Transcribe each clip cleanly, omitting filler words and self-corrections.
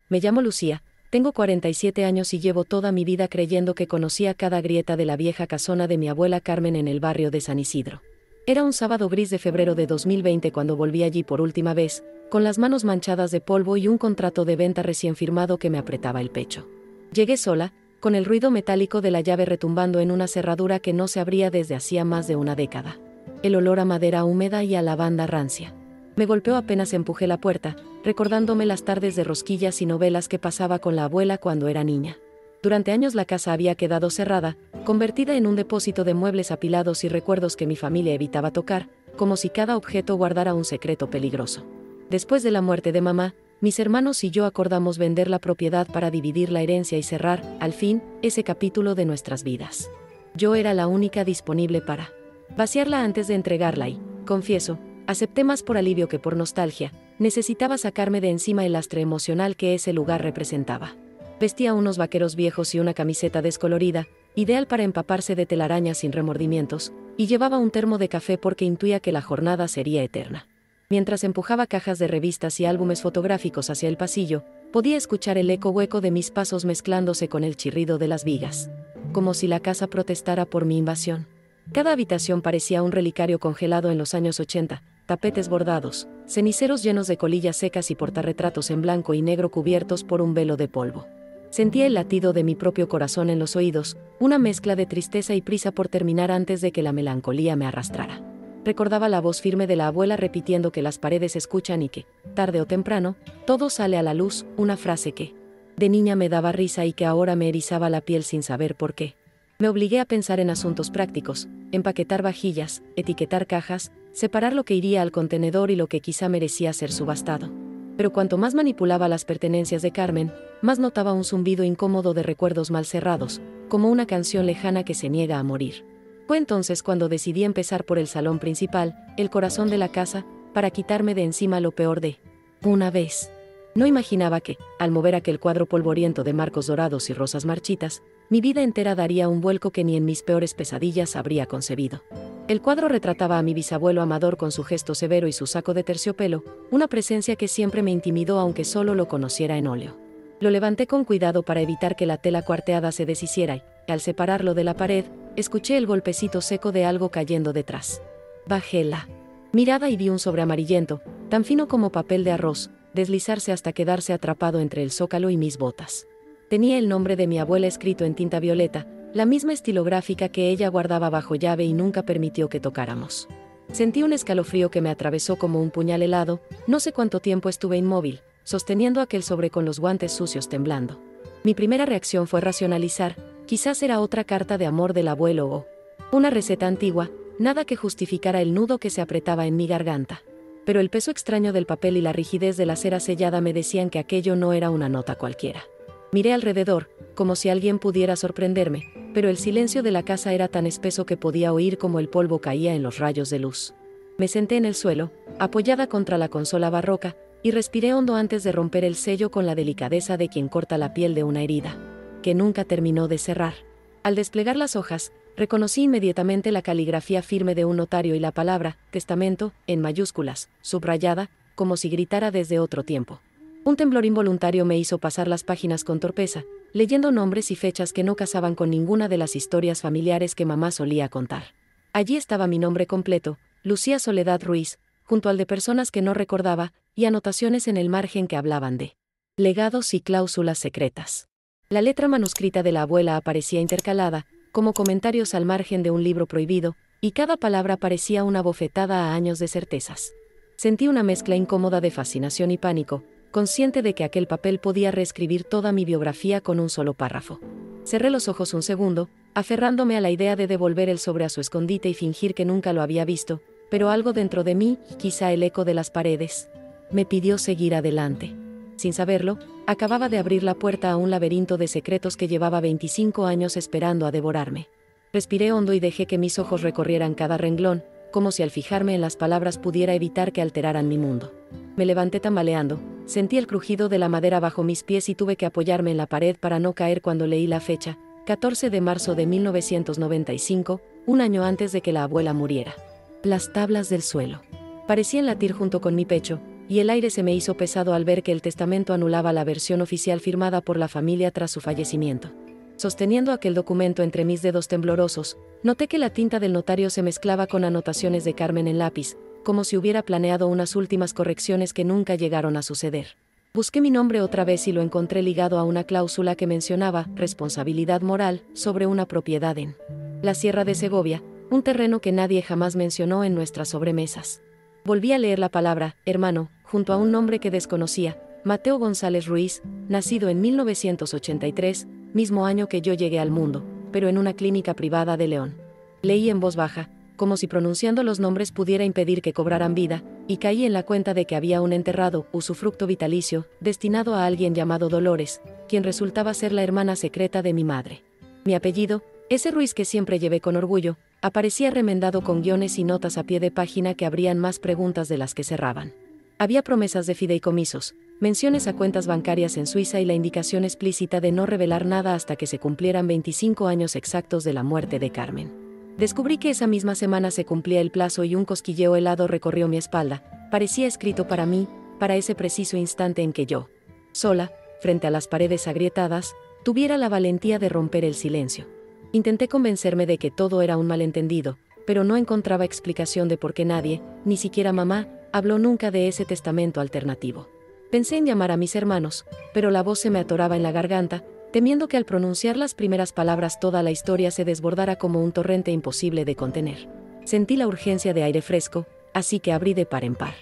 Me llamo Lucía, tengo 47 años y llevo toda mi vida creyendo que conocía cada grieta de la vieja casona de mi abuela Carmen en el barrio de San Isidro. Era un sábado gris de febrero de 2020 cuando volví allí por última vez, con las manos manchadas de polvo y un contrato de venta recién firmado que me apretaba el pecho. Llegué sola, con el ruido metálico de la llave retumbando en una cerradura que no se abría desde hacía más de una década. El olor a madera húmeda y a lavanda rancia. Me golpeó apenas empujé la puerta, recordándome las tardes de rosquillas y novelas que pasaba con la abuela cuando era niña. Durante años la casa había quedado cerrada, convertida en un depósito de muebles apilados y recuerdos que mi familia evitaba tocar, como si cada objeto guardara un secreto peligroso. Después de la muerte de mamá, mis hermanos y yo acordamos vender la propiedad para dividir la herencia y cerrar, al fin, ese capítulo de nuestras vidas. Yo era la única disponible para vaciarla antes de entregarla y, confieso, acepté más por alivio que por nostalgia. Necesitaba sacarme de encima el lastre emocional que ese lugar representaba. Vestía unos vaqueros viejos y una camiseta descolorida, ideal para empaparse de telarañas sin remordimientos, y llevaba un termo de café porque intuía que la jornada sería eterna. Mientras empujaba cajas de revistas y álbumes fotográficos hacia el pasillo, podía escuchar el eco hueco de mis pasos mezclándose con el chirrido de las vigas. Como si la casa protestara por mi invasión. Cada habitación parecía un relicario congelado en los años 80, tapetes bordados, ceniceros llenos de colillas secas y portarretratos en blanco y negro cubiertos por un velo de polvo. Sentía el latido de mi propio corazón en los oídos, una mezcla de tristeza y prisa por terminar antes de que la melancolía me arrastrara. Recordaba la voz firme de la abuela repitiendo que las paredes escuchan y que, tarde o temprano, todo sale a la luz, una frase que, de niña me daba risa y que ahora me erizaba la piel sin saber por qué. Me obligué a pensar en asuntos prácticos, empaquetar vajillas, etiquetar cajas, separar lo que iría al contenedor y lo que quizá merecía ser subastado. Pero cuanto más manipulaba las pertenencias de Carmen, más notaba un zumbido incómodo de recuerdos mal cerrados, como una canción lejana que se niega a morir. Fue entonces cuando decidí empezar por el salón principal, el corazón de la casa, para quitarme de encima lo peor de una vez. No imaginaba que, al mover aquel cuadro polvoriento de marcos dorados y rosas marchitas, mi vida entera daría un vuelco que ni en mis peores pesadillas habría concebido. El cuadro retrataba a mi bisabuelo Amador con su gesto severo y su saco de terciopelo, una presencia que siempre me intimidó aunque solo lo conociera en óleo. Lo levanté con cuidado para evitar que la tela cuarteada se deshiciera y, al separarlo de la pared, escuché el golpecito seco de algo cayendo detrás. Bajé la mirada y vi un sobre amarillento, tan fino como papel de arroz, deslizarse hasta quedarse atrapado entre el zócalo y mis botas. Tenía el nombre de mi abuela escrito en tinta violeta, la misma estilográfica que ella guardaba bajo llave y nunca permitió que tocáramos. Sentí un escalofrío que me atravesó como un puñal helado, no sé cuánto tiempo estuve inmóvil, sosteniendo aquel sobre con los guantes sucios temblando. Mi primera reacción fue racionalizar, quizás era otra carta de amor del abuelo o una receta antigua, nada que justificara el nudo que se apretaba en mi garganta. Pero el peso extraño del papel y la rigidez de la cera sellada me decían que aquello no era una nota cualquiera. Miré alrededor, como si alguien pudiera sorprenderme, pero el silencio de la casa era tan espeso que podía oír como el polvo caía en los rayos de luz. Me senté en el suelo, apoyada contra la consola barroca, y respiré hondo antes de romper el sello con la delicadeza de quien corta la piel de una herida, que nunca terminó de cerrar. Al desplegar las hojas, reconocí inmediatamente la caligrafía firme de un notario y la palabra testamento, en mayúsculas, subrayada, como si gritara desde otro tiempo. Un temblor involuntario me hizo pasar las páginas con torpeza, leyendo nombres y fechas que no casaban con ninguna de las historias familiares que mamá solía contar. Allí estaba mi nombre completo, Lucía Soledad Ruiz, junto al de personas que no recordaba, y anotaciones en el margen que hablaban de legados y cláusulas secretas. La letra manuscrita de la abuela aparecía intercalada, como comentarios al margen de un libro prohibido, y cada palabra parecía una bofetada a años de certezas. Sentí una mezcla incómoda de fascinación y pánico, consciente de que aquel papel podía reescribir toda mi biografía con un solo párrafo. Cerré los ojos un segundo, aferrándome a la idea de devolver el sobre a su escondite y fingir que nunca lo había visto, pero algo dentro de mí, quizá el eco de las paredes, me pidió seguir adelante. Sin saberlo, acababa de abrir la puerta a un laberinto de secretos que llevaba 25 años esperando a devorarme. Respiré hondo y dejé que mis ojos recorrieran cada renglón, como si al fijarme en las palabras pudiera evitar que alteraran mi mundo. Me levanté tambaleando, sentí el crujido de la madera bajo mis pies y tuve que apoyarme en la pared para no caer cuando leí la fecha, 14 de marzo de 1995, un año antes de que la abuela muriera. Las tablas del suelo parecían latir junto con mi pecho, y el aire se me hizo pesado al ver que el testamento anulaba la versión oficial firmada por la familia tras su fallecimiento. Sosteniendo aquel documento entre mis dedos temblorosos, noté que la tinta del notario se mezclaba con anotaciones de Carmen en lápiz, como si hubiera planeado unas últimas correcciones que nunca llegaron a suceder. Busqué mi nombre otra vez y lo encontré ligado a una cláusula que mencionaba responsabilidad moral sobre una propiedad en la Sierra de Segovia, un terreno que nadie jamás mencionó en nuestras sobremesas. Volví a leer la palabra hermano, junto a un nombre que desconocía, Mateo González Ruiz, nacido en 1983, mismo año que yo llegué al mundo, pero en una clínica privada de León. Leí en voz baja, como si pronunciando los nombres pudiera impedir que cobraran vida, y caí en la cuenta de que había un enterrado usufructo vitalicio, destinado a alguien llamado Dolores, quien resultaba ser la hermana secreta de mi madre. Mi apellido, ese Ruiz que siempre llevé con orgullo, aparecía remendado con guiones y notas a pie de página que abrían más preguntas de las que cerraban. Había promesas de fideicomisos, menciones a cuentas bancarias en Suiza y la indicación explícita de no revelar nada hasta que se cumplieran 25 años exactos de la muerte de Carmen. Descubrí que esa misma semana se cumplía el plazo y un cosquilleo helado recorrió mi espalda. Parecía escrito para mí, para ese preciso instante en que yo, sola, frente a las paredes agrietadas, tuviera la valentía de romper el silencio. Intenté convencerme de que todo era un malentendido, pero no encontraba explicación de por qué nadie, ni siquiera mamá, habló nunca de ese testamento alternativo. Pensé en llamar a mis hermanos, pero la voz se me atoraba en la garganta, temiendo que al pronunciar las primeras palabras toda la historia se desbordara como un torrente imposible de contener. Sentí la urgencia de aire fresco, así que abrí de par en par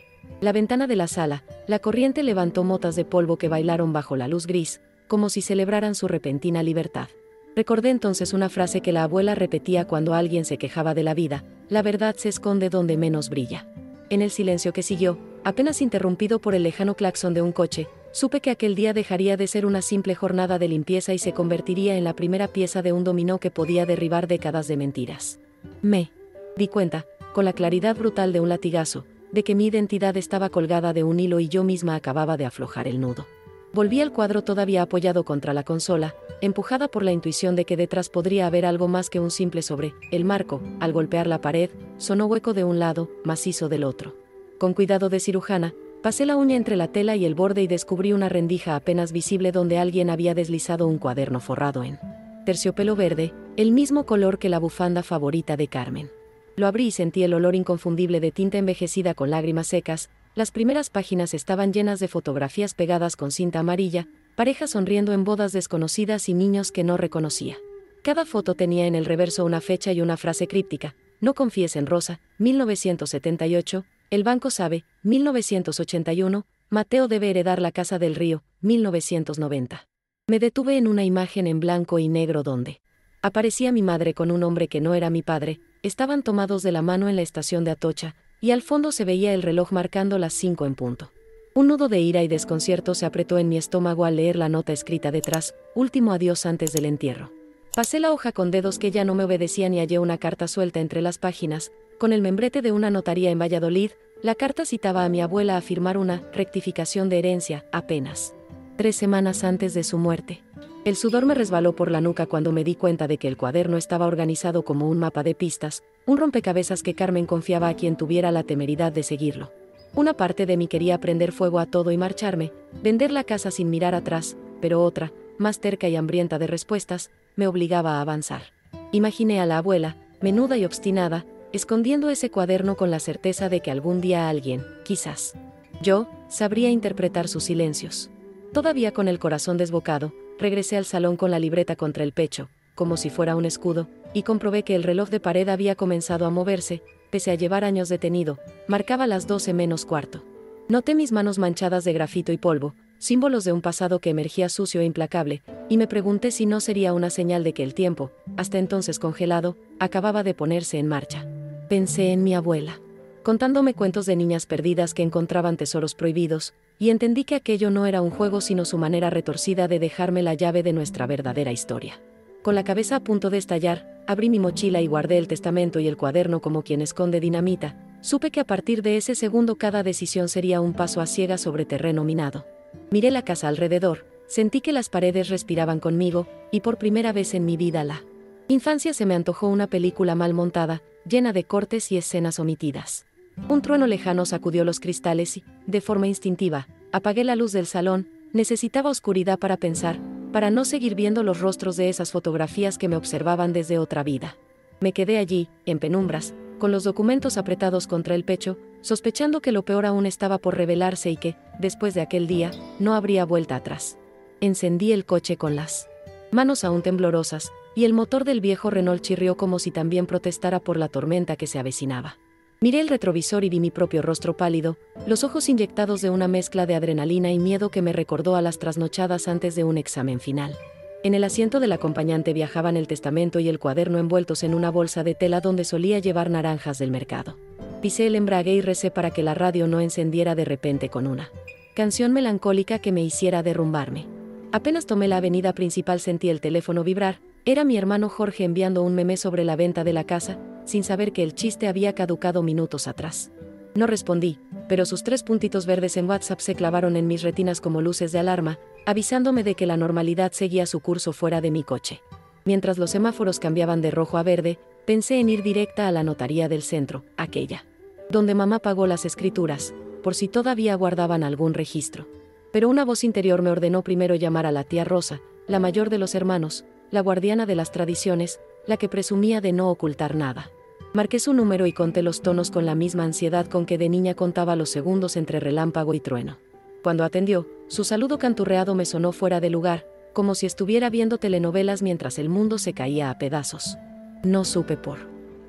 la ventana de la sala. La corriente levantó motas de polvo que bailaron bajo la luz gris, como si celebraran su repentina libertad. Recordé entonces una frase que la abuela repetía cuando alguien se quejaba de la vida: la verdad se esconde donde menos brilla. En el silencio que siguió, apenas interrumpido por el lejano claxon de un coche, supe que aquel día dejaría de ser una simple jornada de limpieza y se convertiría en la primera pieza de un dominó que podía derribar décadas de mentiras. Me di cuenta, con la claridad brutal de un latigazo, de que mi identidad estaba colgada de un hilo y yo misma acababa de aflojar el nudo. Volví al cuadro todavía apoyado contra la consola, empujada por la intuición de que detrás podría haber algo más que un simple sobre. El marco, al golpear la pared, sonó hueco de un lado, macizo del otro. Con cuidado de cirujana, pasé la uña entre la tela y el borde y descubrí una rendija apenas visible donde alguien había deslizado un cuaderno forrado en terciopelo verde, el mismo color que la bufanda favorita de Carmen. Lo abrí y sentí el olor inconfundible de tinta envejecida con lágrimas secas. Las primeras páginas estaban llenas de fotografías pegadas con cinta amarilla, parejas sonriendo en bodas desconocidas y niños que no reconocía. Cada foto tenía en el reverso una fecha y una frase críptica: no confíes en Rosa, 1978, el banco sabe, 1981, Mateo debe heredar la casa del río, 1990. Me detuve en una imagen en blanco y negro donde aparecía mi madre con un hombre que no era mi padre. Estaban tomados de la mano en la estación de Atocha, y al fondo se veía el reloj marcando las 5 en punto. Un nudo de ira y desconcierto se apretó en mi estómago al leer la nota escrita detrás: último adiós antes del entierro. Pasé la hoja con dedos que ya no me obedecían y hallé una carta suelta entre las páginas, con el membrete de una notaría en Valladolid. La carta citaba a mi abuela a firmar una rectificación de herencia, apenas 3 semanas antes de su muerte. El sudor me resbaló por la nuca cuando me di cuenta de que el cuaderno estaba organizado como un mapa de pistas, un rompecabezas que Carmen confiaba a quien tuviera la temeridad de seguirlo. Una parte de mí quería prender fuego a todo y marcharme, vender la casa sin mirar atrás, pero otra, más terca y hambrienta de respuestas, me obligaba a avanzar. Imaginé a la abuela, menuda y obstinada, escondiendo ese cuaderno con la certeza de que algún día alguien, quizás yo, sabría interpretar sus silencios. Todavía con el corazón desbocado, regresé al salón con la libreta contra el pecho, como si fuera un escudo, y comprobé que el reloj de pared había comenzado a moverse. Pese a llevar años detenido, marcaba las 12 menos cuarto. Noté mis manos manchadas de grafito y polvo, símbolos de un pasado que emergía sucio e implacable, y me pregunté si no sería una señal de que el tiempo, hasta entonces congelado, acababa de ponerse en marcha. Pensé en mi abuela, contándome cuentos de niñas perdidas que encontraban tesoros prohibidos, y entendí que aquello no era un juego sino su manera retorcida de dejarme la llave de nuestra verdadera historia. Con la cabeza a punto de estallar, abrí mi mochila y guardé el testamento y el cuaderno como quien esconde dinamita. Supe que a partir de ese segundo cada decisión sería un paso a ciegas sobre terreno minado. Miré la casa alrededor, sentí que las paredes respiraban conmigo, y por primera vez en mi vida la infancia se me antojó una película mal montada, llena de cortes y escenas omitidas. Un trueno lejano sacudió los cristales y, de forma instintiva, apagué la luz del salón. Necesitaba oscuridad para pensar, para no seguir viendo los rostros de esas fotografías que me observaban desde otra vida. Me quedé allí, en penumbras, con los documentos apretados contra el pecho, sospechando que lo peor aún estaba por revelarse y que, después de aquel día, no habría vuelta atrás. Encendí el coche con las manos aún temblorosas, y el motor del viejo Renault chirrió como si también protestara por la tormenta que se avecinaba. Miré el retrovisor y vi mi propio rostro pálido, los ojos inyectados de una mezcla de adrenalina y miedo que me recordó a las trasnochadas antes de un examen final. En el asiento del acompañante viajaban el testamento y el cuaderno envueltos en una bolsa de tela donde solía llevar naranjas del mercado. Pisé el embrague y recé para que la radio no encendiera de repente con una canción melancólica que me hiciera derrumbarme. Apenas tomé la avenida principal sentí el teléfono vibrar. Era mi hermano Jorge enviando un meme sobre la venta de la casa, sin saber que el chiste había caducado minutos atrás. No respondí, pero sus 3 puntitos verdes en WhatsApp se clavaron en mis retinas como luces de alarma, avisándome de que la normalidad seguía su curso fuera de mi coche. Mientras los semáforos cambiaban de rojo a verde, pensé en ir directa a la notaría del centro, aquella donde mamá pagó las escrituras, por si todavía guardaban algún registro. Pero una voz interior me ordenó primero llamar a la tía Rosa, la mayor de los hermanos, la guardiana de las tradiciones, la que presumía de no ocultar nada. Marqué su número y conté los tonos con la misma ansiedad con que de niña contaba los segundos entre relámpago y trueno. Cuando atendió, su saludo canturreado me sonó fuera de lugar, como si estuviera viendo telenovelas mientras el mundo se caía a pedazos. No supe por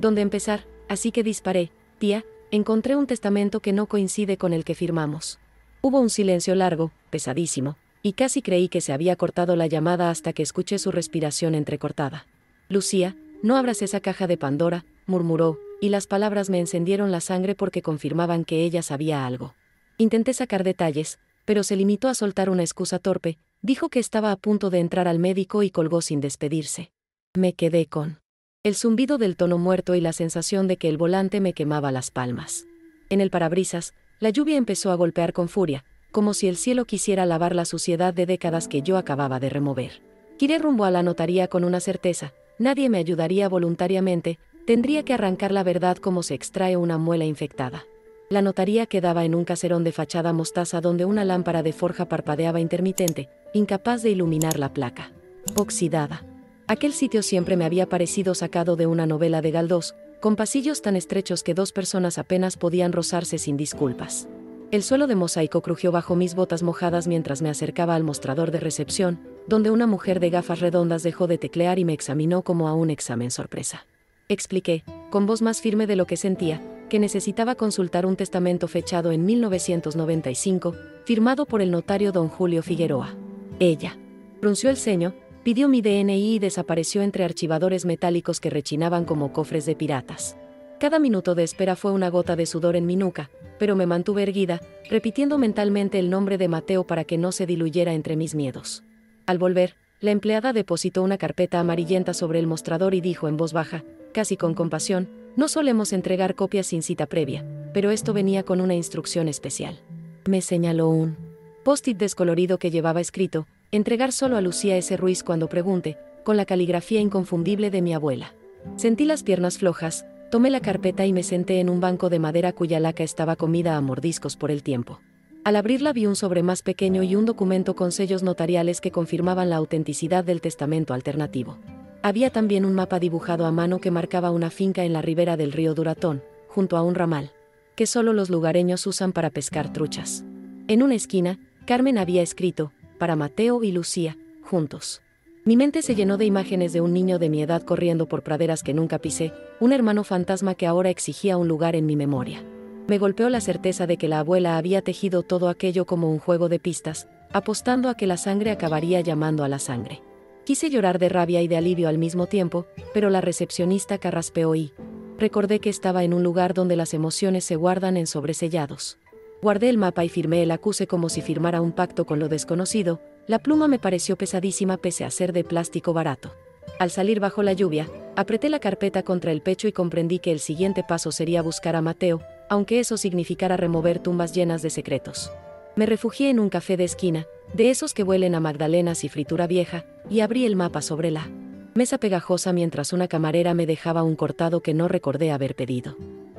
dónde empezar, así que disparé: tía, encontré un testamento que no coincide con el que firmamos. Hubo un silencio largo, pesadísimo, y casi creí que se había cortado la llamada hasta que escuché su respiración entrecortada. Lucía, no abras esa caja de Pandora, murmuró, y las palabras me encendieron la sangre porque confirmaban que ella sabía algo. Intenté sacar detalles, pero se limitó a soltar una excusa torpe. Dijo que estaba a punto de entrar al médico y colgó sin despedirse. Me quedé con el zumbido del tono muerto y la sensación de que el volante me quemaba las palmas. En el parabrisas, la lluvia empezó a golpear con furia, como si el cielo quisiera lavar la suciedad de décadas que yo acababa de remover. Giré rumbo a la notaría con una certeza: nadie me ayudaría voluntariamente, tendría que arrancar la verdad como se extrae una muela infectada. La notaría quedaba en un caserón de fachada mostaza donde una lámpara de forja parpadeaba intermitente, incapaz de iluminar la placa oxidada. Aquel sitio siempre me había parecido sacado de una novela de Galdós, con pasillos tan estrechos que 2 personas apenas podían rozarse sin disculpas. El suelo de mosaico crujió bajo mis botas mojadas mientras me acercaba al mostrador de recepción, donde una mujer de gafas redondas dejó de teclear y me examinó como a un examen sorpresa. Expliqué, con voz más firme de lo que sentía, que necesitaba consultar un testamento fechado en 1995, firmado por el notario don Julio Figueroa. Ella frunció el ceño, pidió mi DNI y desapareció entre archivadores metálicos que rechinaban como cofres de piratas. Cada minuto de espera fue una gota de sudor en mi nuca, pero me mantuve erguida, repitiendo mentalmente el nombre de Mateo para que no se diluyera entre mis miedos. Al volver, la empleada depositó una carpeta amarillenta sobre el mostrador y dijo en voz baja, casi con compasión: no solemos entregar copias sin cita previa, pero esto venía con una instrucción especial. Me señaló un post-it descolorido que llevaba escrito: entregar solo a Lucía S. Ruiz cuando pregunte, con la caligrafía inconfundible de mi abuela. Sentí las piernas flojas, tomé la carpeta y me senté en un banco de madera cuya laca estaba comida a mordiscos por el tiempo. Al abrirla vi un sobre más pequeño y un documento con sellos notariales que confirmaban la autenticidad del testamento alternativo. Había también un mapa dibujado a mano que marcaba una finca en la ribera del río Duratón, junto a un ramal que solo los lugareños usan para pescar truchas. En una esquina, Carmen había escrito: para Mateo y Lucía, juntos. Mi mente se llenó de imágenes de un niño de mi edad corriendo por praderas que nunca pisé, un hermano fantasma que ahora exigía un lugar en mi memoria. Me golpeó la certeza de que la abuela había tejido todo aquello como un juego de pistas, apostando a que la sangre acabaría llamando a la sangre. Quise llorar de rabia y de alivio al mismo tiempo, pero la recepcionista carraspeó y recordé que estaba en un lugar donde las emociones se guardan en sobresellados. Guardé el mapa y firmé el acuse como si firmara un pacto con lo desconocido. La pluma me pareció pesadísima pese a ser de plástico barato. Al salir bajo la lluvia, apreté la carpeta contra el pecho y comprendí que el siguiente paso sería buscar a Mateo, aunque eso significara remover tumbas llenas de secretos. Me refugié en un café de esquina, de esos que huelen a magdalenas y fritura vieja, y abrí el mapa sobre la mesa pegajosa mientras una camarera me dejaba un cortado que no recordé haber pedido.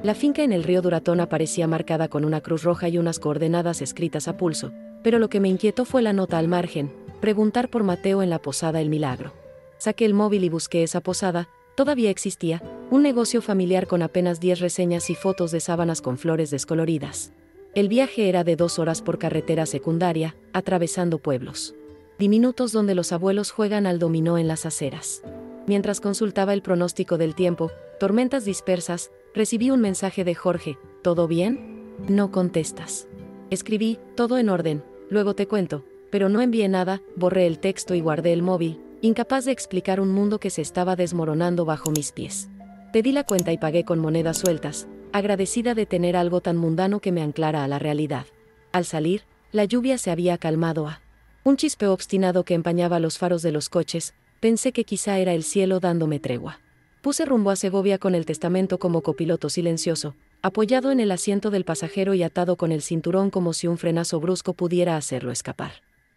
La finca en el río Duratón aparecía marcada con una cruz roja y unas coordenadas escritas a pulso, pero lo que me inquietó fue la nota al margen: preguntar por Mateo en la posada El Milagro. Saqué el móvil y busqué esa posada. Todavía existía, un negocio familiar con apenas 10 reseñas y fotos de sábanas con flores descoloridas. El viaje era de 2 horas por carretera secundaria, atravesando pueblos diminutos donde los abuelos juegan al dominó en las aceras. Mientras consultaba el pronóstico del tiempo, tormentas dispersas, recibí un mensaje de Jorge: ¿todo bien? No contestas. Escribí: todo en orden, luego te cuento, pero no envié nada. Borré el texto y guardé el móvil, incapaz de explicar un mundo que se estaba desmoronando bajo mis pies. Pedí la cuenta y pagué con monedas sueltas, agradecida de tener algo tan mundano que me anclara a la realidad. Al salir, la lluvia se había calmado a un chispeo obstinado que empañaba los faros de los coches. Pensé que quizá era el cielo dándome tregua. Puse rumbo a Segovia con el testamento como copiloto silencioso, apoyado en el asiento del pasajero y atado con el cinturón como si un frenazo brusco pudiera hacerlo escapar.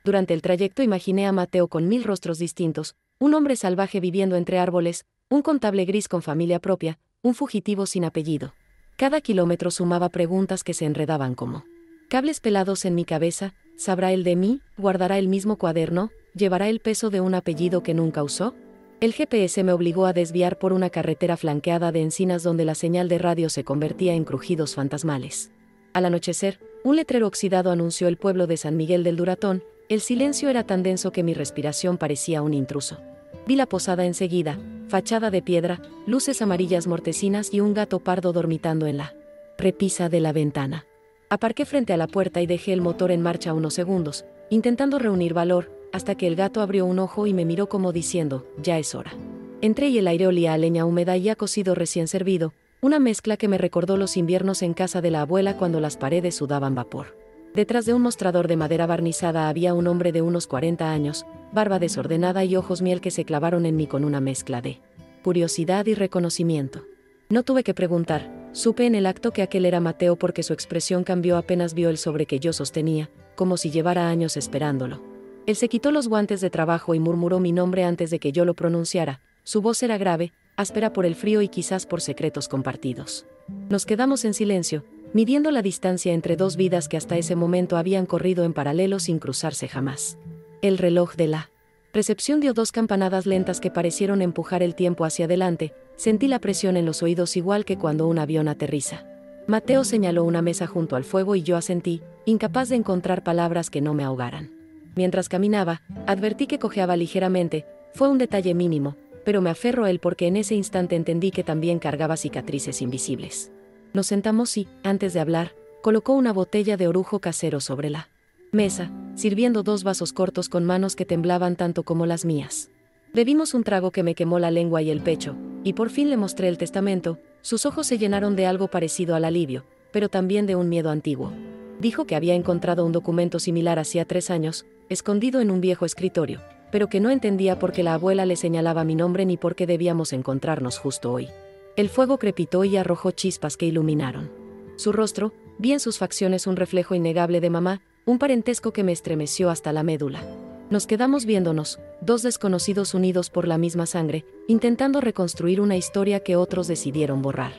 Durante el trayecto imaginé a Mateo con 1000 rostros distintos: un hombre salvaje viviendo entre árboles, un contable gris con familia propia, un fugitivo sin apellido. Cada kilómetro sumaba preguntas que se enredaban como cables pelados en mi cabeza. ¿Sabrá él de mí? ¿Guardará el mismo cuaderno? ¿Llevará el peso de un apellido que nunca usó? El GPS me obligó a desviar por una carretera flanqueada de encinas donde la señal de radio se convertía en crujidos fantasmales. Al anochecer, un letrero oxidado anunció el pueblo de San Miguel del Duratón. El silencio era tan denso que mi respiración parecía un intruso. Vi la posada enseguida: fachada de piedra, luces amarillas mortecinas y un gato pardo dormitando en la repisa de la ventana. Aparqué frente a la puerta y dejé el motor en marcha unos segundos, intentando reunir valor, hasta que el gato abrió un ojo y me miró como diciendo: ya es hora. Entré y el aire olía a leña húmeda y a cocido recién servido, una mezcla que me recordó los inviernos en casa de la abuela cuando las paredes sudaban vapor. Detrás de un mostrador de madera barnizada había un hombre de unos 40 años, barba desordenada y ojos miel que se clavaron en mí con una mezcla de curiosidad y reconocimiento. No tuve que preguntar, supe en el acto que aquel era Mateo porque su expresión cambió apenas vio el sobre que yo sostenía, como si llevara años esperándolo. Él se quitó los guantes de trabajo y murmuró mi nombre antes de que yo lo pronunciara. Su voz era grave, áspera por el frío y quizás por secretos compartidos. Nos quedamos en silencio, midiendo la distancia entre dos vidas que hasta ese momento habían corrido en paralelo sin cruzarse jamás. El reloj de la recepción dio 2 campanadas lentas que parecieron empujar el tiempo hacia adelante. Sentí la presión en los oídos igual que cuando un avión aterriza. Mateo señaló una mesa junto al fuego y yo asentí, incapaz de encontrar palabras que no me ahogaran. Mientras caminaba, advertí que cojeaba ligeramente. Fue un detalle mínimo, pero me aferro a él porque en ese instante entendí que también cargaba cicatrices invisibles. Nos sentamos y, antes de hablar, colocó una botella de orujo casero sobre la mesa, sirviendo 2 vasos cortos con manos que temblaban tanto como las mías. Bebimos un trago que me quemó la lengua y el pecho, y por fin le mostré el testamento. Sus ojos se llenaron de algo parecido al alivio, pero también de un miedo antiguo. Dijo que había encontrado un documento similar hacía 3 años, escondido en un viejo escritorio, pero que no entendía por qué la abuela le señalaba mi nombre ni por qué debíamos encontrarnos justo hoy. El fuego crepitó y arrojó chispas que iluminaron su rostro, vi en sus facciones un reflejo innegable de mamá, un parentesco que me estremeció hasta la médula. Nos quedamos viéndonos, 2 desconocidos unidos por la misma sangre, intentando reconstruir una historia que otros decidieron borrar.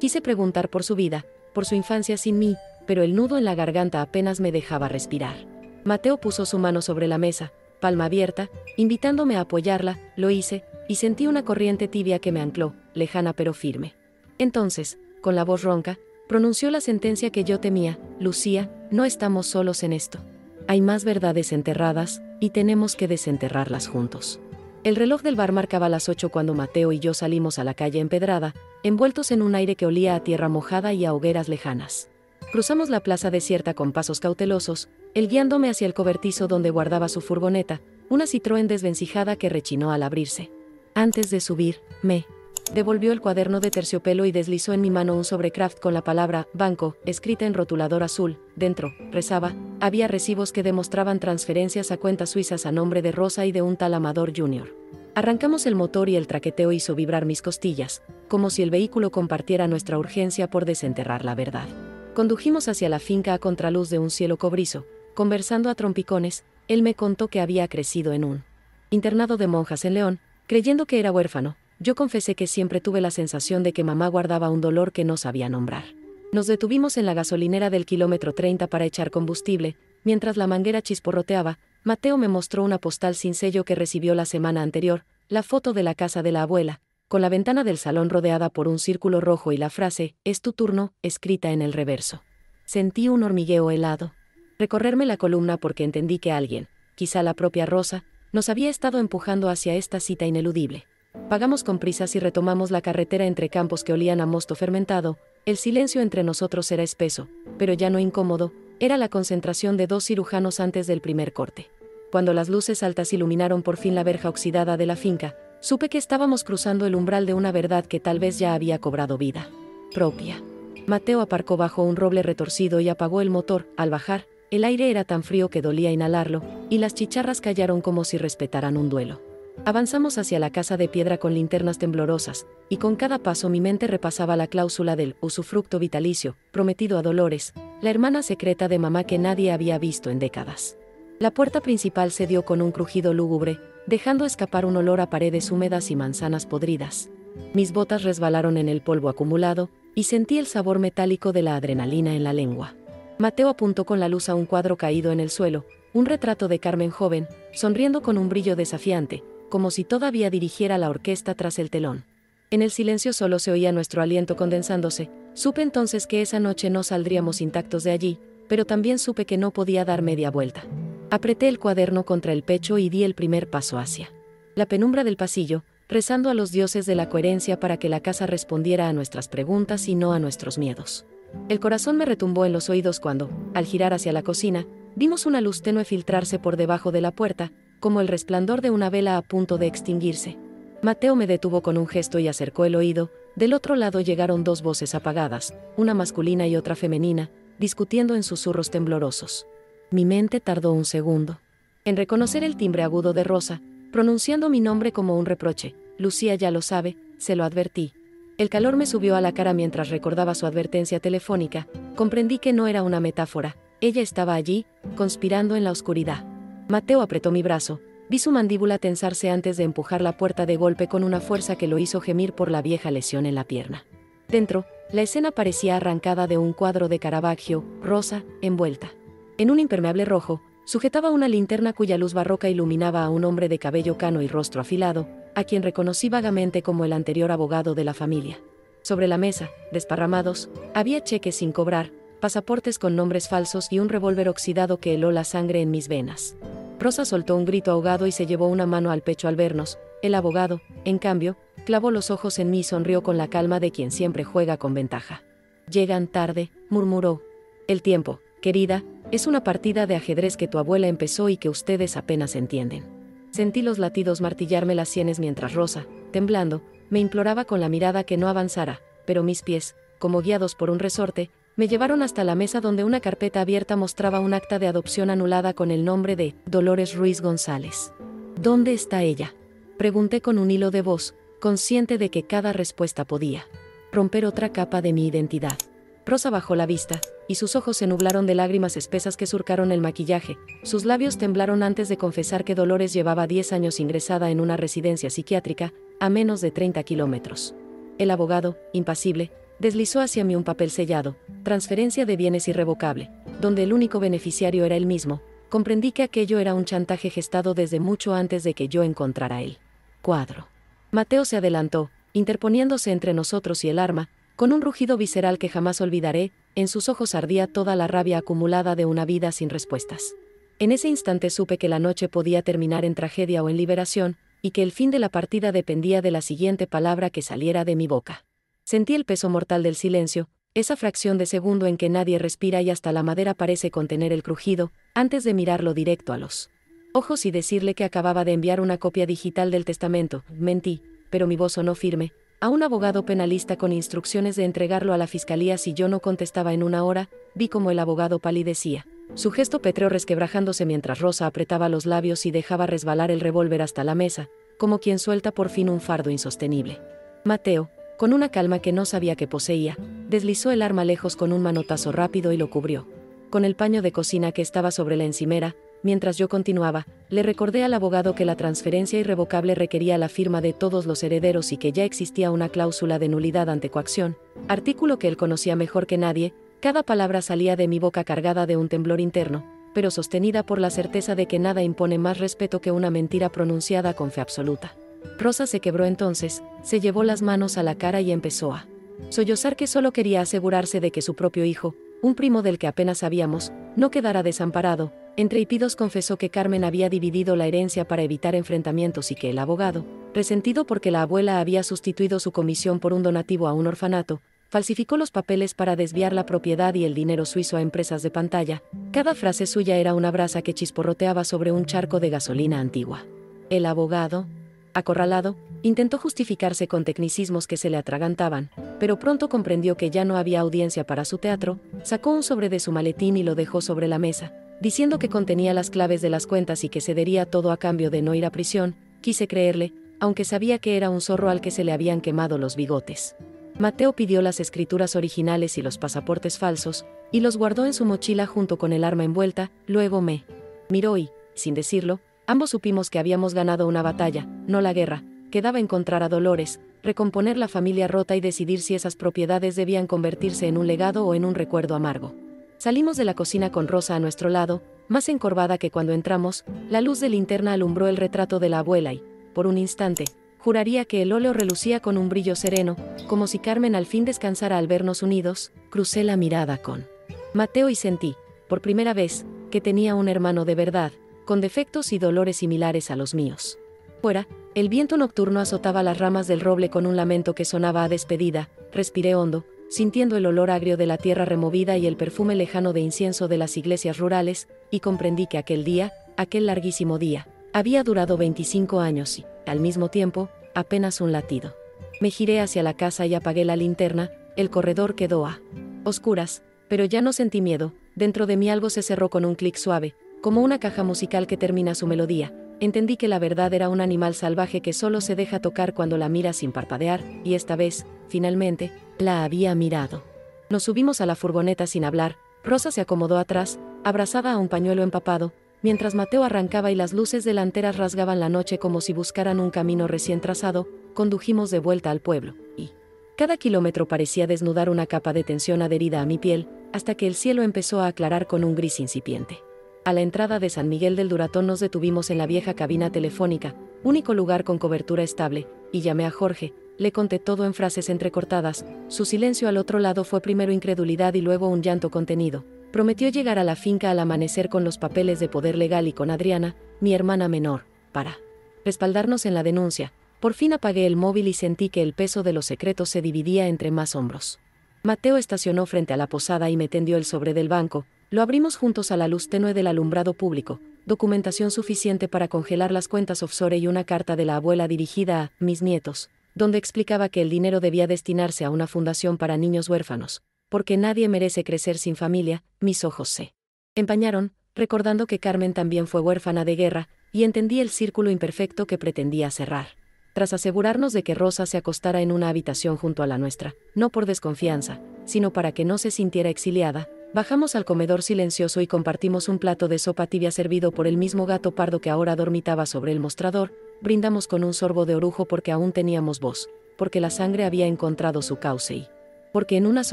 Quise preguntar por su vida, por su infancia sin mí, pero el nudo en la garganta apenas me dejaba respirar. Mateo puso su mano sobre la mesa, palma abierta, invitándome a apoyarla. Lo hice, y sentí una corriente tibia que me ancló, lejana pero firme. Entonces, con la voz ronca, pronunció la sentencia que yo temía: Lucía, no estamos solos en esto. Hay más verdades enterradas, y tenemos que desenterrarlas juntos. El reloj del bar marcaba las 8 cuando Mateo y yo salimos a la calle empedrada, envueltos en un aire que olía a tierra mojada y a hogueras lejanas. Cruzamos la plaza desierta con pasos cautelosos, él guiándome hacia el cobertizo donde guardaba su furgoneta, una Citroën desvencijada que rechinó al abrirse. Antes de subir, me devolvió el cuaderno de terciopelo y deslizó en mi mano un sobrecraft con la palabra «Banco» escrita en rotulador azul. Dentro, rezaba, había recibos que demostraban transferencias a cuentas suizas a nombre de Rosa y de un tal Amador Jr. Arrancamos el motor y el traqueteo hizo vibrar mis costillas, como si el vehículo compartiera nuestra urgencia por desenterrar la verdad. Condujimos hacia la finca a contraluz de un cielo cobrizo, conversando a trompicones. Él me contó que había crecido en un internado de monjas en León, creyendo que era huérfano, yo confesé que siempre tuve la sensación de que mamá guardaba un dolor que no sabía nombrar. Nos detuvimos en la gasolinera del kilómetro 30 para echar combustible. Mientras la manguera chisporroteaba, Mateo me mostró una postal sin sello que recibió la semana anterior, la foto de la casa de la abuela, con la ventana del salón rodeada por un círculo rojo y la frase, «Es tu turno», escrita en el reverso. Sentí un hormigueo helado. Recorrerme la columna porque entendí que alguien, quizá la propia Rosa, nos había estado empujando hacia esta cita ineludible. Pagamos con prisas y retomamos la carretera entre campos que olían a mosto fermentado. El silencio entre nosotros era espeso, pero ya no incómodo, era la concentración de dos cirujanos antes del primer corte. Cuando las luces altas iluminaron por fin la verja oxidada de la finca, supe que estábamos cruzando el umbral de una verdad que tal vez ya había cobrado vida propia. Mateo aparcó bajo un roble retorcido y apagó el motor. Al bajar, el aire era tan frío que dolía inhalarlo, y las chicharras callaron como si respetaran un duelo. Avanzamos hacia la casa de piedra con linternas temblorosas, y con cada paso mi mente repasaba la cláusula del usufructo vitalicio, prometido a Dolores, la hermana secreta de mamá que nadie había visto en décadas. La puerta principal se dio con un crujido lúgubre, dejando escapar un olor a paredes húmedas y manzanas podridas. Mis botas resbalaron en el polvo acumulado, y sentí el sabor metálico de la adrenalina en la lengua. Mateo apuntó con la luz a un cuadro caído en el suelo, un retrato de Carmen joven, sonriendo con un brillo desafiante, como si todavía dirigiera la orquesta tras el telón. En el silencio solo se oía nuestro aliento condensándose. Supe entonces que esa noche no saldríamos intactos de allí, pero también supe que no podía dar media vuelta. Apreté el cuaderno contra el pecho y di el primer paso hacia la penumbra del pasillo, rezando a los dioses de la coherencia para que la casa respondiera a nuestras preguntas y no a nuestros miedos. El corazón me retumbó en los oídos cuando, al girar hacia la cocina, vimos una luz tenue filtrarse por debajo de la puerta, como el resplandor de una vela a punto de extinguirse. Mateo me detuvo con un gesto y acercó el oído. Del otro lado llegaron dos voces apagadas, una masculina y otra femenina, discutiendo en susurros temblorosos. Mi mente tardó un segundo en reconocer el timbre agudo de Rosa, pronunciando mi nombre como un reproche. Lucía ya lo sabe, se lo advertí. El calor me subió a la cara mientras recordaba su advertencia telefónica. Comprendí que no era una metáfora. Ella estaba allí, conspirando en la oscuridad. Mateo apretó mi brazo. Vi su mandíbula tensarse antes de empujar la puerta de golpe con una fuerza que lo hizo gemir por la vieja lesión en la pierna. Dentro, la escena parecía arrancada de un cuadro de Caravaggio. Rosa, envuelta en un impermeable rojo, sujetaba una linterna cuya luz barroca iluminaba a un hombre de cabello cano y rostro afilado, a quien reconocí vagamente como el anterior abogado de la familia. Sobre la mesa, desparramados, había cheques sin cobrar, pasaportes con nombres falsos y un revólver oxidado que heló la sangre en mis venas. Rosa soltó un grito ahogado y se llevó una mano al pecho al vernos. El abogado, en cambio, clavó los ojos en mí y sonrió con la calma de quien siempre juega con ventaja. «Llegan tarde», murmuró. «El tiempo, querida, es una partida de ajedrez que tu abuela empezó y que ustedes apenas entienden». Sentí los latidos martillarme las sienes mientras Rosa, temblando, me imploraba con la mirada que no avanzara, pero mis pies, como guiados por un resorte, me llevaron hasta la mesa donde una carpeta abierta mostraba un acta de adopción anulada con el nombre de Dolores Ruiz González. «¿Dónde está ella?», pregunté con un hilo de voz, consciente de que cada respuesta podía romper otra capa de mi identidad. Rosa bajó la vista, y sus ojos se nublaron de lágrimas espesas que surcaron el maquillaje. Sus labios temblaron antes de confesar que Dolores llevaba 10 años ingresada en una residencia psiquiátrica, a menos de 30 kilómetros. El abogado, impasible, deslizó hacia mí un papel sellado, transferencia de bienes irrevocable, donde el único beneficiario era él mismo. Comprendí que aquello era un chantaje gestado desde mucho antes de que yo encontrara el cuadro. Mateo se adelantó, interponiéndose entre nosotros y el arma, con un rugido visceral que jamás olvidaré. En sus ojos ardía toda la rabia acumulada de una vida sin respuestas. En ese instante supe que la noche podía terminar en tragedia o en liberación, y que el fin de la partida dependía de la siguiente palabra que saliera de mi boca. Sentí el peso mortal del silencio, esa fracción de segundo en que nadie respira y hasta la madera parece contener el crujido, antes de mirarlo directo a los ojos y decirle que acababa de enviar una copia digital del testamento. Mentí, pero mi voz sonó firme, a un abogado penalista con instrucciones de entregarlo a la fiscalía si yo no contestaba en una hora. Vi como el abogado palidecía, su gesto pétreo resquebrajándose mientras Rosa apretaba los labios y dejaba resbalar el revólver hasta la mesa, como quien suelta por fin un fardo insostenible. Mateo, con una calma que no sabía que poseía, deslizó el arma lejos con un manotazo rápido y lo cubrió con el paño de cocina que estaba sobre la encimera. Mientras yo continuaba, le recordé al abogado que la transferencia irrevocable requería la firma de todos los herederos y que ya existía una cláusula de nulidad ante coacción, artículo que él conocía mejor que nadie. Cada palabra salía de mi boca cargada de un temblor interno, pero sostenida por la certeza de que nada impone más respeto que una mentira pronunciada con fe absoluta. Rosa se quebró entonces, se llevó las manos a la cara y empezó a sollozar, que solo quería asegurarse de que su propio hijo, un primo del que apenas sabíamos, no quedara desamparado. Entre hipidos confesó que Carmen había dividido la herencia para evitar enfrentamientos y que el abogado, resentido porque la abuela había sustituido su comisión por un donativo a un orfanato, falsificó los papeles para desviar la propiedad y el dinero suizo a empresas de pantalla. Cada frase suya era una brasa que chisporroteaba sobre un charco de gasolina antigua. El abogado, acorralado, intentó justificarse con tecnicismos que se le atragantaban, pero pronto comprendió que ya no había audiencia para su teatro. Sacó un sobre de su maletín y lo dejó sobre la mesa, diciendo que contenía las claves de las cuentas y que cedería todo a cambio de no ir a prisión. Quise creerle, aunque sabía que era un zorro al que se le habían quemado los bigotes. Mateo pidió las escrituras originales y los pasaportes falsos, y los guardó en su mochila junto con el arma envuelta. Luego me miró y, sin decirlo, ambos supimos que habíamos ganado una batalla, no la guerra. Quedaba encontrar a Dolores, recomponer la familia rota y decidir si esas propiedades debían convertirse en un legado o en un recuerdo amargo. Salimos de la cocina con Rosa a nuestro lado, más encorvada que cuando entramos. La luz de linterna alumbró el retrato de la abuela y, por un instante, juraría que el óleo relucía con un brillo sereno, como si Carmen al fin descansara al vernos unidos. Crucé la mirada con Mateo y sentí, por primera vez, que tenía un hermano de verdad, con defectos y dolores similares a los míos. Fuera, el viento nocturno azotaba las ramas del roble con un lamento que sonaba a despedida. Respiré hondo, sintiendo el olor agrio de la tierra removida y el perfume lejano de incienso de las iglesias rurales, y comprendí que aquel día, aquel larguísimo día, había durado 25 años y, al mismo tiempo, apenas un latido. Me giré hacia la casa y apagué la linterna. El corredor quedó a oscuras, pero ya no sentí miedo. Dentro de mí algo se cerró con un clic suave, como una caja musical que termina su melodía. Entendí que la verdad era un animal salvaje que solo se deja tocar cuando la mira sin parpadear, y esta vez, finalmente, la había mirado. Nos subimos a la furgoneta sin hablar. Rosa se acomodó atrás, abrazada a un pañuelo empapado, mientras Mateo arrancaba y las luces delanteras rasgaban la noche como si buscaran un camino recién trazado. Condujimos de vuelta al pueblo, y cada kilómetro parecía desnudar una capa de tensión adherida a mi piel, hasta que el cielo empezó a aclarar con un gris incipiente. A la entrada de San Miguel del Duratón nos detuvimos en la vieja cabina telefónica, único lugar con cobertura estable, y llamé a Jorge. Le conté todo en frases entrecortadas. Su silencio al otro lado fue primero incredulidad y luego un llanto contenido. Prometió llegar a la finca al amanecer con los papeles de poder legal y con Adriana, mi hermana menor, para respaldarnos en la denuncia. Por fin apagué el móvil y sentí que el peso de los secretos se dividía entre más hombros. Mateo estacionó frente a la posada y me tendió el sobre del banco. Lo abrimos juntos a la luz tenue del alumbrado público, documentación suficiente para congelar las cuentas offshore y una carta de la abuela dirigida a mis nietos, donde explicaba que el dinero debía destinarse a una fundación para niños huérfanos, porque nadie merece crecer sin familia. Mis ojos se empañaron, recordando que Carmen también fue huérfana de guerra, y entendí el círculo imperfecto que pretendía cerrar. Tras asegurarnos de que Rosa se acostara en una habitación junto a la nuestra, no por desconfianza, sino para que no se sintiera exiliada, bajamos al comedor silencioso y compartimos un plato de sopa tibia servido por el mismo gato pardo que ahora dormitaba sobre el mostrador. Brindamos con un sorbo de orujo porque aún teníamos voz, porque la sangre había encontrado su cauce y porque en unas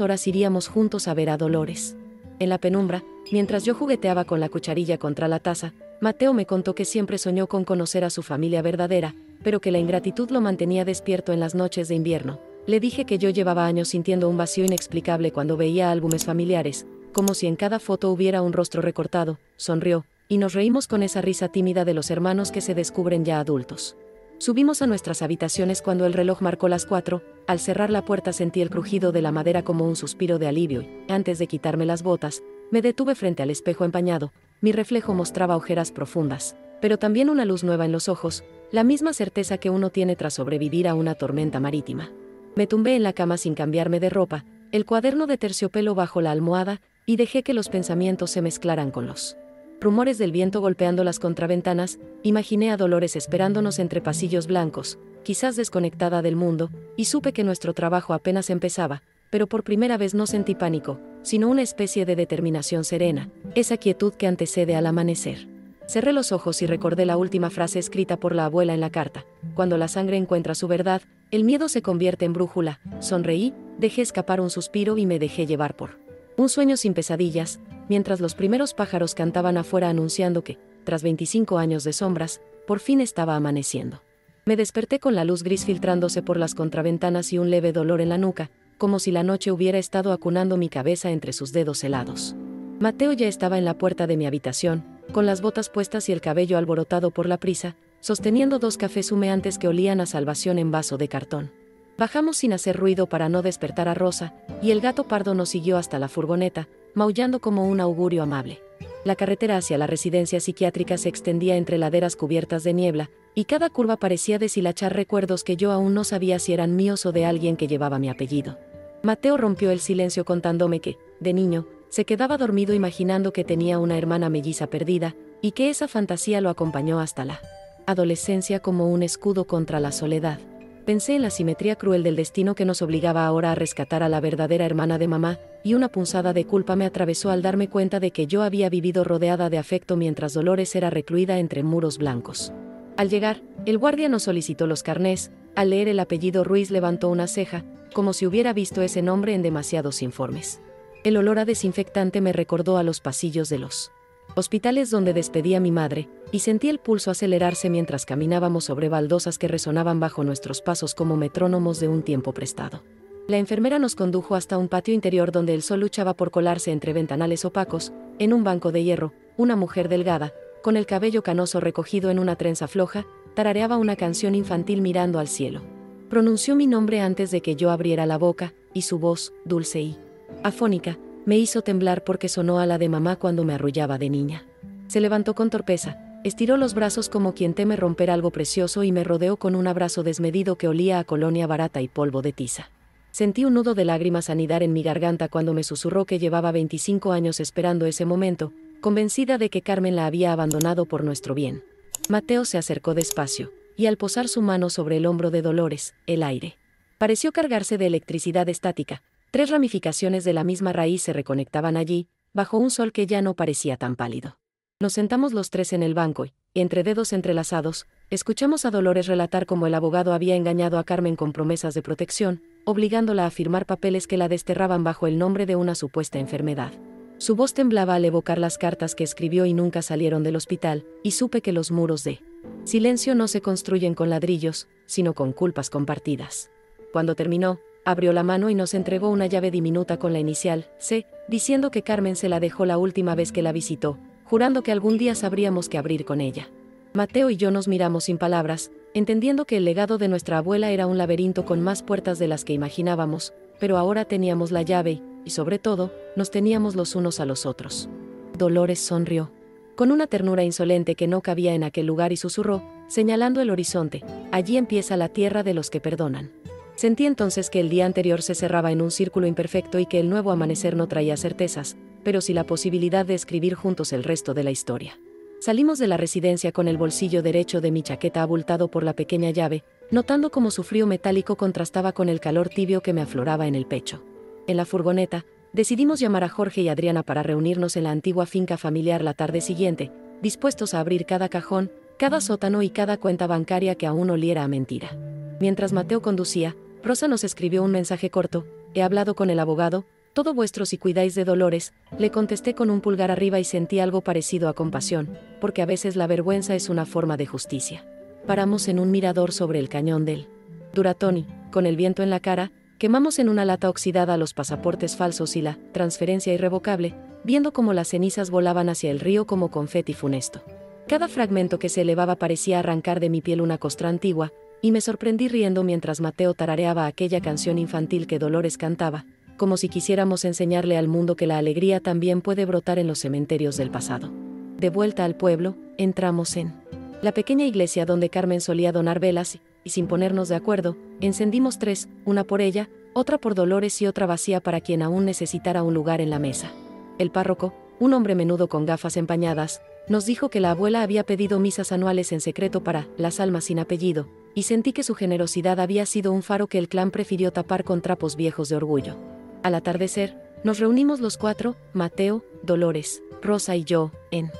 horas iríamos juntos a ver a Dolores. En la penumbra, mientras yo jugueteaba con la cucharilla contra la taza, Mateo me contó que siempre soñó con conocer a su familia verdadera, pero que la ingratitud lo mantenía despierto en las noches de invierno. Le dije que yo llevaba años sintiendo un vacío inexplicable cuando veía álbumes familiares, como si en cada foto hubiera un rostro recortado. Sonrió, y nos reímos con esa risa tímida de los hermanos que se descubren ya adultos. Subimos a nuestras habitaciones cuando el reloj marcó las 4, al cerrar la puerta sentí el crujido de la madera como un suspiro de alivio y, antes de quitarme las botas, me detuve frente al espejo empañado. Mi reflejo mostraba ojeras profundas, pero también una luz nueva en los ojos, la misma certeza que uno tiene tras sobrevivir a una tormenta marítima. Me tumbé en la cama sin cambiarme de ropa, el cuaderno de terciopelo bajo la almohada, y dejé que los pensamientos se mezclaran con los rumores del viento golpeando las contraventanas. Imaginé a Dolores esperándonos entre pasillos blancos, quizás desconectada del mundo, y supe que nuestro trabajo apenas empezaba, pero por primera vez no sentí pánico, sino una especie de determinación serena, esa quietud que antecede al amanecer. Cerré los ojos y recordé la última frase escrita por la abuela en la carta. Cuando la sangre encuentra su verdad, el miedo se convierte en brújula. Sonreí, dejé escapar un suspiro y me dejé llevar por un sueño sin pesadillas, mientras los primeros pájaros cantaban afuera anunciando que, tras 25 años de sombras, por fin estaba amaneciendo. Me desperté con la luz gris filtrándose por las contraventanas y un leve dolor en la nuca, como si la noche hubiera estado acunando mi cabeza entre sus dedos helados. Mateo ya estaba en la puerta de mi habitación, con las botas puestas y el cabello alborotado por la prisa, sosteniendo 2 cafés humeantes que olían a salvación en vaso de cartón. Bajamos sin hacer ruido para no despertar a Rosa, y el gato pardo nos siguió hasta la furgoneta, maullando como un augurio amable. La carretera hacia la residencia psiquiátrica se extendía entre laderas cubiertas de niebla, y cada curva parecía deshilachar recuerdos que yo aún no sabía si eran míos o de alguien que llevaba mi apellido. Mateo rompió el silencio contándome que, de niño, se quedaba dormido imaginando que tenía una hermana melliza perdida, y que esa fantasía lo acompañó hasta la adolescencia como un escudo contra la soledad. Pensé en la simetría cruel del destino que nos obligaba ahora a rescatar a la verdadera hermana de mamá, y una punzada de culpa me atravesó al darme cuenta de que yo había vivido rodeada de afecto mientras Dolores era recluida entre muros blancos. Al llegar, el guardia nos solicitó los carnés. Al leer el apellido Ruiz levantó una ceja, como si hubiera visto ese nombre en demasiados informes. El olor a desinfectante me recordó a los pasillos de los hospitales donde despedí a mi madre, y sentí el pulso acelerarse mientras caminábamos sobre baldosas que resonaban bajo nuestros pasos como metrónomos de un tiempo prestado. La enfermera nos condujo hasta un patio interior donde el sol luchaba por colarse entre ventanales opacos. En un banco de hierro, una mujer delgada, con el cabello canoso recogido en una trenza floja, tarareaba una canción infantil mirando al cielo. Pronunció mi nombre antes de que yo abriera la boca, y su voz, dulce y afónica, me hizo temblar porque sonó a la de mamá cuando me arrullaba de niña. Se levantó con torpeza, estiró los brazos como quien teme romper algo precioso y me rodeó con un abrazo desmedido que olía a colonia barata y polvo de tiza. Sentí un nudo de lágrimas anidar en mi garganta cuando me susurró que llevaba 25 años esperando ese momento, convencida de que Carmen la había abandonado por nuestro bien. Mateo se acercó despacio, y al posar su mano sobre el hombro de Dolores, el aire pareció cargarse de electricidad estática. 3 ramificaciones de la misma raíz se reconectaban allí, bajo un sol que ya no parecía tan pálido. Nos sentamos los 3 en el banco y, entre dedos entrelazados, escuchamos a Dolores relatar cómo el abogado había engañado a Carmen con promesas de protección, obligándola a firmar papeles que la desterraban bajo el nombre de una supuesta enfermedad. Su voz temblaba al evocar las cartas que escribió y nunca salieron del hospital, y supe que los muros de silencio no se construyen con ladrillos, sino con culpas compartidas. Cuando terminó, abrió la mano y nos entregó una llave diminuta con la inicial C, diciendo que Carmen se la dejó la última vez que la visitó, jurando que algún día sabríamos qué abrir con ella. Mateo y yo nos miramos sin palabras, entendiendo que el legado de nuestra abuela era un laberinto con más puertas de las que imaginábamos, pero ahora teníamos la llave, y sobre todo, nos teníamos los unos a los otros. Dolores sonrió, con una ternura insolente que no cabía en aquel lugar, y susurró, señalando el horizonte: allí empieza la tierra de los que perdonan. Sentí entonces que el día anterior se cerraba en un círculo imperfecto y que el nuevo amanecer no traía certezas, pero sí la posibilidad de escribir juntos el resto de la historia. Salimos de la residencia con el bolsillo derecho de mi chaqueta abultado por la pequeña llave, notando cómo su frío metálico contrastaba con el calor tibio que me afloraba en el pecho. En la furgoneta, decidimos llamar a Jorge y Adriana para reunirnos en la antigua finca familiar la tarde siguiente, dispuestos a abrir cada cajón, cada sótano y cada cuenta bancaria que aún oliera a mentira. Mientras Mateo conducía, Rosa nos escribió un mensaje corto: he hablado con el abogado, todo vuestro si cuidáis de Dolores. Le contesté con un pulgar arriba y sentí algo parecido a compasión, porque a veces la vergüenza es una forma de justicia. Paramos en un mirador sobre el cañón del Duratón y, con el viento en la cara, quemamos en una lata oxidada los pasaportes falsos y la transferencia irrevocable, viendo cómo las cenizas volaban hacia el río como confeti funesto. Cada fragmento que se elevaba parecía arrancar de mi piel una costra antigua, y me sorprendí riendo mientras Mateo tarareaba aquella canción infantil que Dolores cantaba, como si quisiéramos enseñarle al mundo que la alegría también puede brotar en los cementerios del pasado. De vuelta al pueblo, entramos en la pequeña iglesia donde Carmen solía donar velas, y sin ponernos de acuerdo, encendimos 3, una por ella, otra por Dolores y otra vacía para quien aún necesitara un lugar en la mesa. El párroco, un hombre menudo con gafas empañadas, nos dijo que la abuela había pedido misas anuales en secreto para las almas sin apellido, y sentí que su generosidad había sido un faro que el clan prefirió tapar con trapos viejos de orgullo. Al atardecer, nos reunimos los 4, Mateo, Dolores, Rosa y yo, en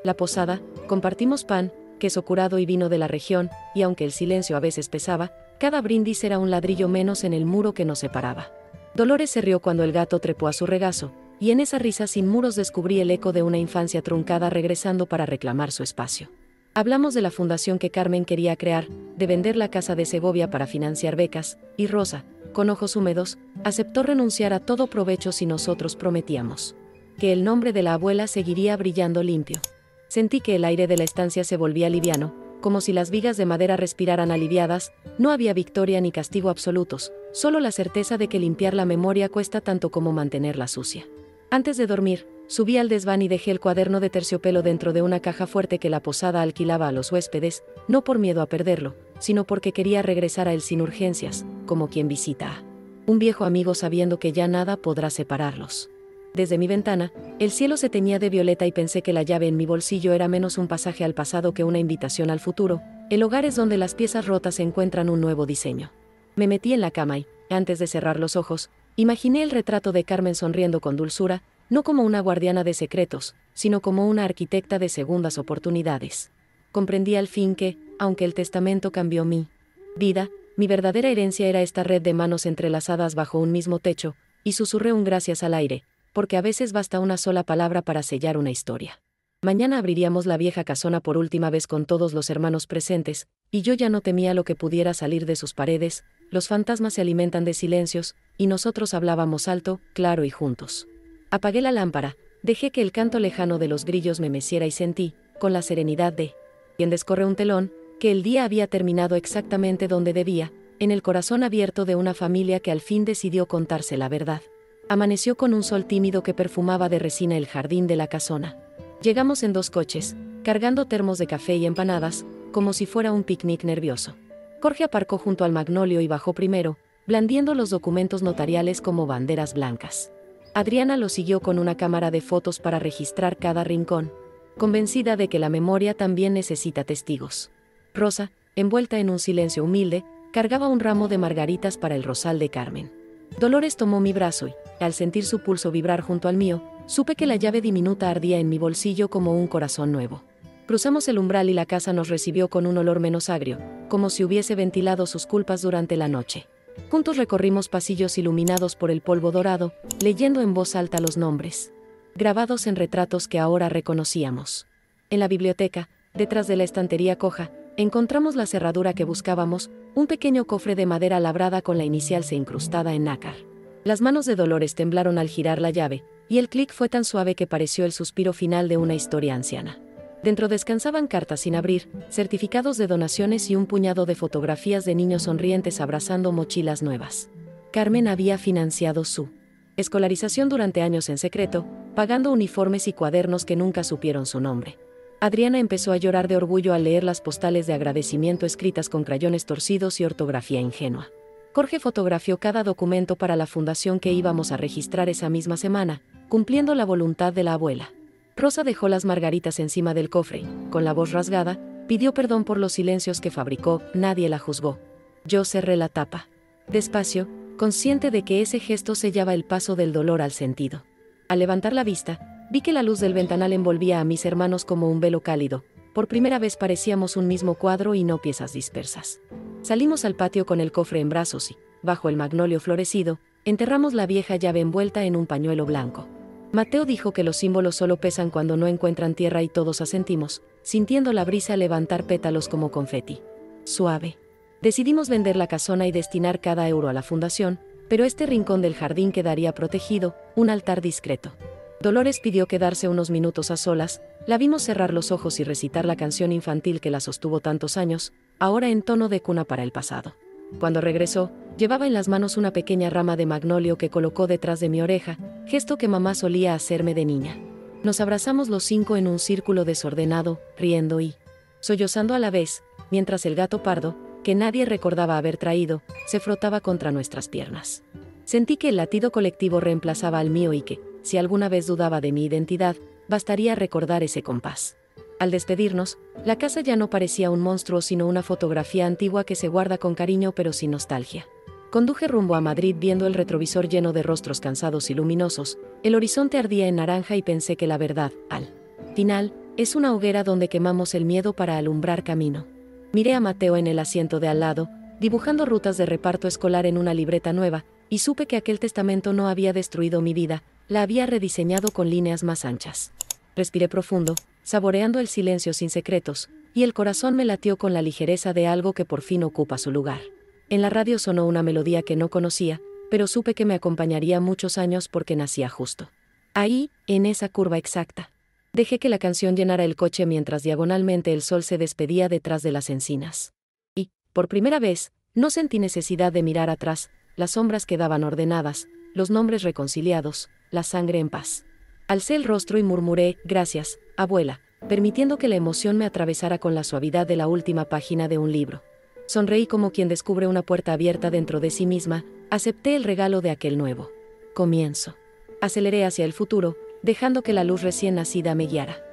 la posada, Compartimos pan, queso curado y vino de la región, y aunque el silencio a veces pesaba, cada brindis era un ladrillo menos en el muro que nos separaba. Dolores se rió cuando el gato trepó a su regazo, y en esa risa sin muros descubrí el eco de una infancia truncada regresando para reclamar su espacio. Hablamos de la fundación que Carmen quería crear, de vender la casa de Segovia para financiar becas, y Rosa, con ojos húmedos, aceptó renunciar a todo provecho si nosotros prometíamos que el nombre de la abuela seguiría brillando limpio. Sentí que el aire de la estancia se volvía liviano, como si las vigas de madera respiraran aliviadas. No había victoria ni castigo absolutos, solo la certeza de que limpiar la memoria cuesta tanto como mantenerla sucia. Antes de dormir, subí al desván y dejé el cuaderno de terciopelo dentro de una caja fuerte que la posada alquilaba a los huéspedes, no por miedo a perderlo, sino porque quería regresar a él sin urgencias, como quien visita a un viejo amigo sabiendo que ya nada podrá separarlos. Desde mi ventana, el cielo se teñía de violeta y pensé que la llave en mi bolsillo era menos un pasaje al pasado que una invitación al futuro. El hogar es donde las piezas rotas encuentran un nuevo diseño. Me metí en la cama y, antes de cerrar los ojos, imaginé el retrato de Carmen sonriendo con dulzura, no como una guardiana de secretos, sino como una arquitecta de segundas oportunidades. Comprendí al fin que, aunque el testamento cambió mi vida, mi verdadera herencia era esta red de manos entrelazadas bajo un mismo techo, y susurré un gracias al aire, porque a veces basta una sola palabra para sellar una historia. Mañana abriríamos la vieja casona por última vez con todos los hermanos presentes, y yo ya no temía lo que pudiera salir de sus paredes. Los fantasmas se alimentan de silencios, y nosotros hablábamos alto, claro y juntos. Apagué la lámpara, dejé que el canto lejano de los grillos me meciera y sentí, con la serenidad de quien descorre un telón, que el día había terminado exactamente donde debía, en el corazón abierto de una familia que al fin decidió contarse la verdad. Amaneció con un sol tímido que perfumaba de resina el jardín de la casona. Llegamos en 2 coches, cargando termos de café y empanadas, como si fuera un picnic nervioso. Jorge aparcó junto al Magnolio y bajó primero, blandiendo los documentos notariales como banderas blancas. Adriana lo siguió con una cámara de fotos para registrar cada rincón, convencida de que la memoria también necesita testigos. Rosa, envuelta en un silencio humilde, cargaba un ramo de margaritas para el rosal de Carmen. Dolores tomó mi brazo y, al sentir su pulso vibrar junto al mío, supe que la llave diminuta ardía en mi bolsillo como un corazón nuevo. Cruzamos el umbral y la casa nos recibió con un olor menos agrio, como si hubiese ventilado sus culpas durante la noche. Juntos recorrimos pasillos iluminados por el polvo dorado, leyendo en voz alta los nombres, grabados en retratos que ahora reconocíamos. En la biblioteca, detrás de la estantería coja, encontramos la cerradura que buscábamos, un pequeño cofre de madera labrada con la inicial C incrustada en nácar. Las manos de Dolores temblaron al girar la llave, y el clic fue tan suave que pareció el suspiro final de una historia anciana. Dentro descansaban cartas sin abrir, certificados de donaciones y un puñado de fotografías de niños sonrientes abrazando mochilas nuevas. Carmen había financiado su escolarización durante años en secreto, pagando uniformes y cuadernos que nunca supieron su nombre. Adriana empezó a llorar de orgullo al leer las postales de agradecimiento escritas con crayones torcidos y ortografía ingenua. Jorge fotografió cada documento para la fundación que íbamos a registrar esa misma semana, cumpliendo la voluntad de la abuela. Rosa dejó las margaritas encima del cofre, con la voz rasgada, pidió perdón por los silencios que fabricó, nadie la juzgó. Yo cerré la tapa. Despacio, consciente de que ese gesto sellaba el paso del dolor al sentido. Al levantar la vista, vi que la luz del ventanal envolvía a mis hermanos como un velo cálido. Por primera vez parecíamos un mismo cuadro y no piezas dispersas. Salimos al patio con el cofre en brazos y, bajo el magnolio florecido, enterramos la vieja llave envuelta en un pañuelo blanco. Mateo dijo que los símbolos solo pesan cuando no encuentran tierra y todos asentimos, sintiendo la brisa levantar pétalos como confeti. Suave. Decidimos vender la casona y destinar cada euro a la fundación, pero este rincón del jardín quedaría protegido, un altar discreto. Dolores pidió quedarse unos minutos a solas, la vimos cerrar los ojos y recitar la canción infantil que la sostuvo tantos años, ahora en tono de cuna para el pasado. Cuando regresó, llevaba en las manos una pequeña rama de magnolio que colocó detrás de mi oreja, gesto que mamá solía hacerme de niña. Nos abrazamos los 5 en un círculo desordenado, riendo y sollozando a la vez, mientras el gato pardo, que nadie recordaba haber traído, se frotaba contra nuestras piernas. Sentí que el latido colectivo reemplazaba al mío y que, si alguna vez dudaba de mi identidad, bastaría recordar ese compás. Al despedirnos, la casa ya no parecía un monstruo sino una fotografía antigua que se guarda con cariño pero sin nostalgia. Conduje rumbo a Madrid viendo el retrovisor lleno de rostros cansados y luminosos, el horizonte ardía en naranja y pensé que la verdad, al final, Es una hoguera donde quemamos el miedo para alumbrar camino. Miré a Mateo en el asiento de al lado, dibujando rutas de reparto escolar en una libreta nueva, y supe que aquel testamento no había destruido mi vida, la había rediseñado con líneas más anchas. Respiré profundo, saboreando el silencio sin secretos, y el corazón me latió con la ligereza de algo que por fin ocupa su lugar. En la radio sonó una melodía que no conocía, pero supe que me acompañaría muchos años porque nacía justo ahí, en esa curva exacta. Dejé que la canción llenara el coche mientras diagonalmente el sol se despedía detrás de las encinas. Y, por primera vez, no sentí necesidad de mirar atrás, las sombras quedaban ordenadas, los nombres reconciliados, la sangre en paz. Alcé el rostro y murmuré, gracias, abuela, permitiendo que la emoción me atravesara con la suavidad de la última página de un libro. Sonreí como quien descubre una puerta abierta dentro de sí misma, acepté el regalo de aquel nuevo comienzo. Aceleré hacia el futuro, dejando que la luz recién nacida me guiara.